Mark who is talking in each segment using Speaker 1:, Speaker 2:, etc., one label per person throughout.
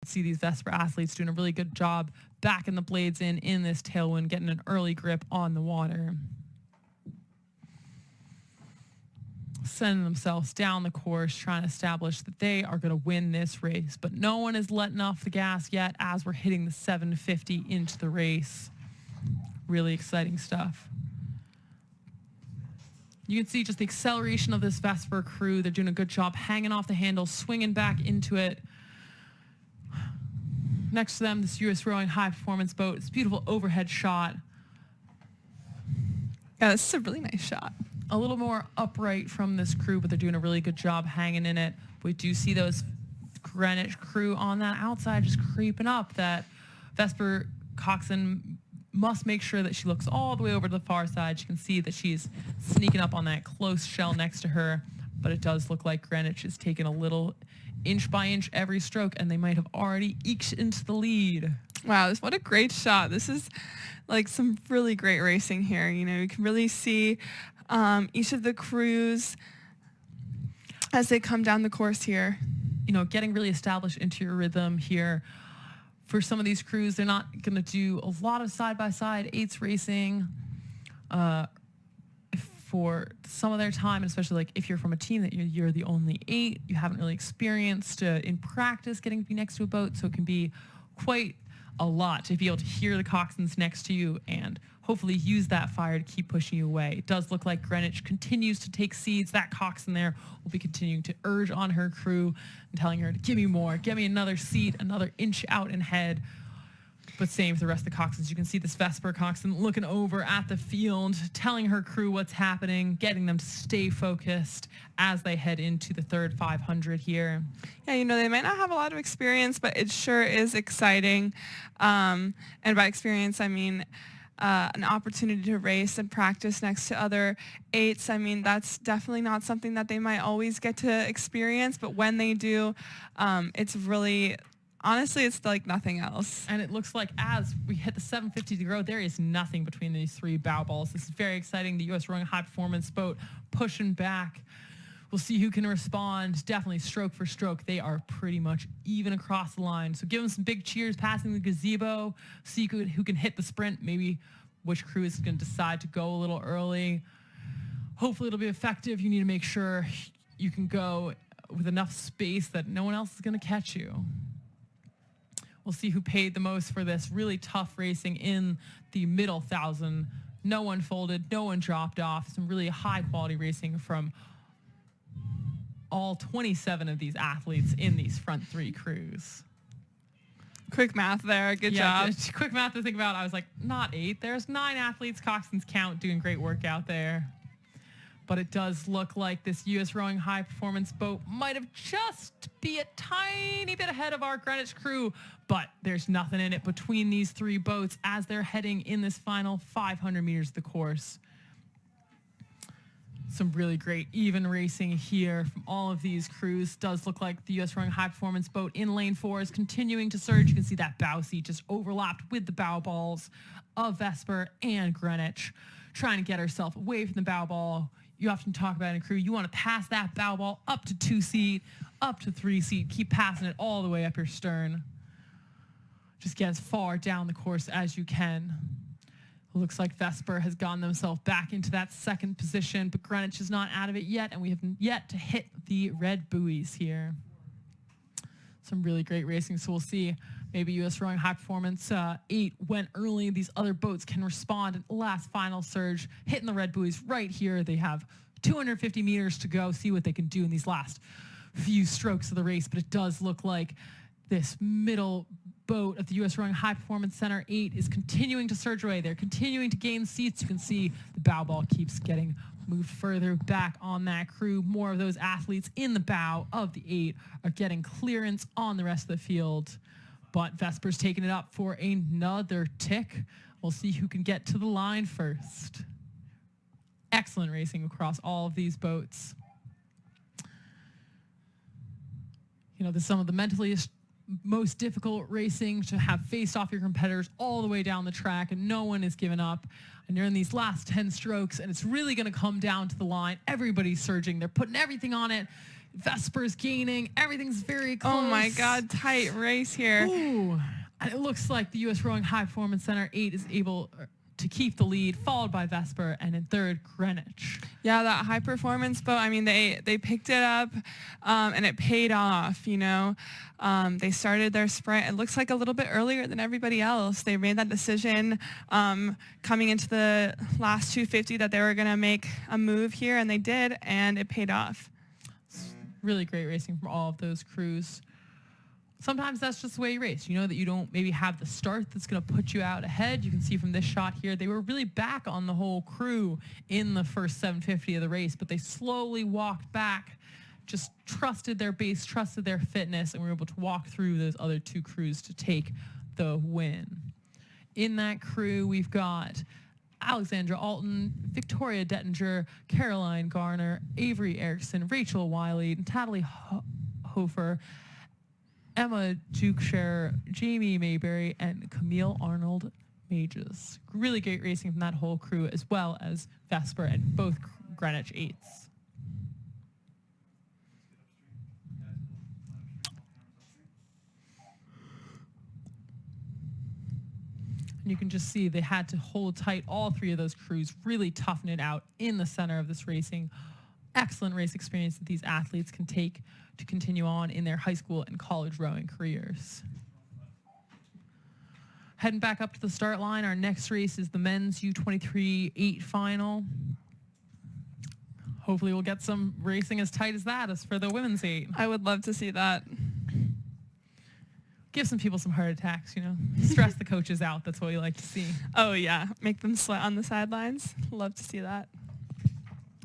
Speaker 1: See these Vesper athletes doing a really good job backing the blades in this tailwind, getting an early grip on the water. Sending themselves down the course, trying to establish that they are going to win this race. But no one is letting off the gas yet as we're hitting the 750 into the race. Really exciting stuff. You can see just the acceleration of this Vesper crew. They're doing a good job hanging off the handle, swinging back into it. Next to them, this U.S. Rowing high performance boat. It's a beautiful overhead shot.
Speaker 2: Yeah, this is a really nice shot.
Speaker 1: A little more upright from this crew, but they're doing a really good job hanging in it. We do see those Greenwich crew on that outside just creeping up. That Vesper coxswain must make sure that she looks all the way over to the far side. You can see that she's sneaking up on that close shell next to her, but it does look like Greenwich is taking a little inch by inch every stroke, and they might have already eked into the lead.
Speaker 2: Wow, what a great shot. This is like some really great racing here. You know, you can really see each of the crews as they come down the course here.
Speaker 1: You know, getting really established into your rhythm here. For some of these crews, they're not going to do a lot of side-by-side eights racing for some of their time, especially like if you're from a team that you're the only eight, you haven't really experienced in practice getting to be next to a boat, so it can be quite a lot to be able to hear the coxswains next to you and hopefully use that fire to keep pushing you away. It does look like Greenwich continues to take seeds. That coxswain there will be continuing to urge on her crew and telling her to give me more, give me another seat, another inch out and head. But same for the rest of the coxswains. You can see this Vesper coxswain looking over at the field, telling her crew what's happening, getting them to stay focused as they head into the third 500 here.
Speaker 2: Yeah, you know, they might not have a lot of experience, but it sure is exciting. And by experience, I mean an opportunity to race and practice next to other eights. I mean, that's definitely not something that they might always get to experience, but when they do, it's really... Honestly, it's like nothing else.
Speaker 1: And it looks like as we hit the 750 to go, there is nothing between these three bow balls. This is very exciting. The U.S. Rowing high performance boat pushing back. We'll see who can respond. Definitely stroke for stroke. They are pretty much even across the line. So give them some big cheers passing the gazebo. See who can hit the sprint. Maybe which crew is going to decide to go a little early. Hopefully it'll be effective. You need to make sure you can go with enough space that no one else is going to catch you. We'll see who paid the most for this really tough racing in the middle 1,000. No one folded, no one dropped off. Some really high quality racing from all 27 of these athletes in these front three crews.
Speaker 2: Quick math there. Good job.
Speaker 1: Quick math to think about. I was like, not 8. There's 9 athletes. Coxswains count, doing great work out there. But it does look like this U.S. Rowing high performance boat might have just be a tiny bit ahead of our Greenwich crew, but there's nothing in it between these three boats as they're heading in this final 500 meters of the course. Some really great even racing here from all of these crews. Does look like the U.S. Rowing high performance boat in lane 4 is continuing to surge. You can see that bow seat just overlapped with the bow balls of Vesper and Greenwich, trying to get herself away from the bow ball. You often talk about in a crew, you want to pass that bow ball up to 2 seat, up to 3 seat, keep passing it all the way up your stern. Just get as far down the course as you can. It looks like Vesper has gotten themselves back into that second position, but Greenwich is not out of it yet, and we have yet to hit the red buoys here. Some really great racing, so we'll see. Maybe U.S. Rowing high performance 8 went early. These other boats can respond in the last final surge, hitting the red buoys right here. They have 250 meters to go, see what they can do in these last few strokes of the race, but it does look like this middle boat of the U.S. Rowing high performance center 8 is continuing to surge away. They're continuing to gain seats. You can see the bow ball keeps getting moved further back on that crew. More of those athletes in the bow of the 8 are getting clearance on the rest of the field. But Vesper's taking it up for another tick. We'll see who can get to the line first. Excellent racing across all of these boats. You know, this is some of the mentally most difficult racing, to have faced off your competitors all the way down the track, and no one is giving up. And you're in these last 10 strokes, and it's really going to come down to the line. Everybody's surging. They're putting everything on it. Vesper's gaining. Everything's very close.
Speaker 2: Oh my God, tight race here.
Speaker 1: Ooh. And it looks like the U.S. Rowing High Performance Center 8 is able to keep the lead, followed by Vesper, and in third, Greenwich.
Speaker 2: Yeah, that high performance boat, I mean, they picked it up and it paid off, you know. They started their sprint, it looks like a little bit earlier than everybody else. They made that decision coming into the last 250 that they were going to make a move here, and they did, and it paid off.
Speaker 1: Really great racing from all of those crews. Sometimes that's just the way you race. You know that you don't maybe have the start that's going to put you out ahead. You can see from this shot here, they were really back on the whole crew in the first 750 of the race, but they slowly walked back, just trusted their base, trusted their fitness, and were able to walk through those other two crews to take the win. In that crew, we've got Alexandra Alton, Victoria Dettinger, Caroline Garner, Avery Erickson, Rachel Wiley, Natalie Hofer, Emma Dukeshire, Jamie Mayberry, and Camille Arnold Mages. Really great racing from that whole crew, as well as Vesper and both Greenwich 8s. And you can just see they had to hold tight, all three of those crews, really toughen it out in the center of this racing. Excellent race experience that these athletes can take to continue on in their high school and college rowing careers. Heading back up to the start line, our next race is the men's U23 8 final. Hopefully we'll get some racing as tight as that as for the women's 8.
Speaker 2: I would love to see that.
Speaker 1: Give some people some heart attacks, you know. Stress the coaches out. That's what we like to see.
Speaker 2: Oh yeah, make them sweat on the sidelines. Love to see that.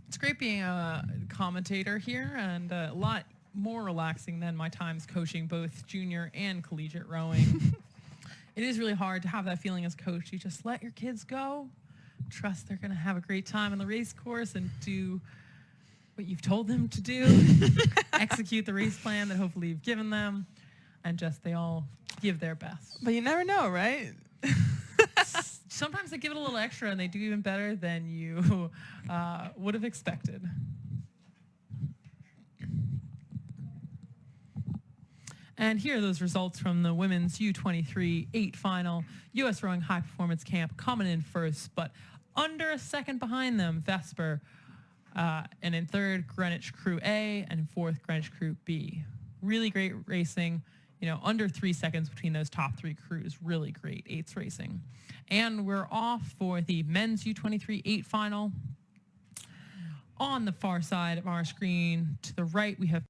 Speaker 1: It's great being a commentator here, and a lot more relaxing than my times coaching both junior and collegiate rowing. It is really hard to have that feeling as a coach. You just let your kids go, trust they're going to have a great time on the race course, and do what you've told them to do, execute the race plan that hopefully you've given them, and just they all give their best.
Speaker 2: But you never know, right?
Speaker 1: Sometimes they give it a little extra and they do even better than you would have expected. And here are those results from the women's U23 8 final. U.S. Rowing High Performance Camp coming in first, but under a second behind them, Vesper. And in third, Greenwich Crew A, and in fourth, Greenwich Crew B. Really great racing. You know, under 3 seconds between those top three crews. Really great 8s racing. And we're off for the men's U23 8 final. On the far side of our screen, to the right, we have